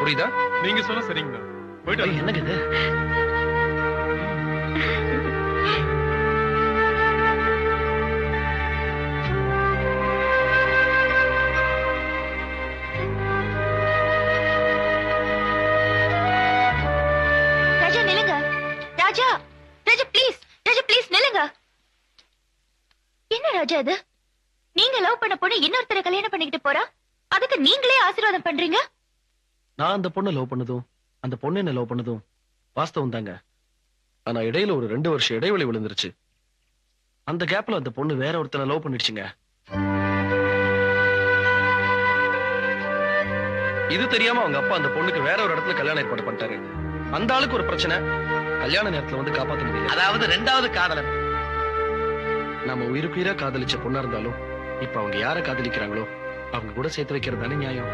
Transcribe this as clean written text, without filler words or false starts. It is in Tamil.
புரியுதா? நீங்க சொன்ன சரிங்க. போயிட்டு வரேன். என்னங்க இது? ராஜா நில்லுங்க. Raja Raja please, Raja please நில்லுங்க. என்ன ராஜா இது? நீங்க லவ் பண்ண பொண்ணு இன்னொருத்தரை கல்யாணம் பண்ணிக்கிட்டு போறா, அதுக்கு நீங்களே ஆசீர்வாதம் பண்றீங்க? நான் அந்த பொண்ணை லவ் பண்ணதும் அந்த பொண்ணு என்ன லவ் பண்ணதும் வாஸ்தவம் தாங்க. ஆனா இடையில ஒரு 2 வருஷம் இடைவெளி விழுந்துருச்சு. அந்த கேப்ல அந்த பொண்ணு வேற ஒருத்தனை லவ் பண்ணிடுச்சுங்க. இது தெரியாம அவங்க அப்பா அந்த பொண்ணுக்கு வேற ஒரு இடத்துல கல்யாணம் ஏற்பாடு பண்ணிட்டாரு. அந்த ஆளுக்கு ஒரு பிரச்சனை, கல்யாண நேரத்துல வந்து காப்பாத்த முடியல. அதாவது 2வது காதலன். நம்ம உயிருக்குயிரா காதலிச்ச பொண்ணா இருந்தாலும் இப்ப அவங்க யார காதலிக்கிறாங்களோ அவங்க கூட சேர்த்து வைக்கிறது தானே நியாயம்.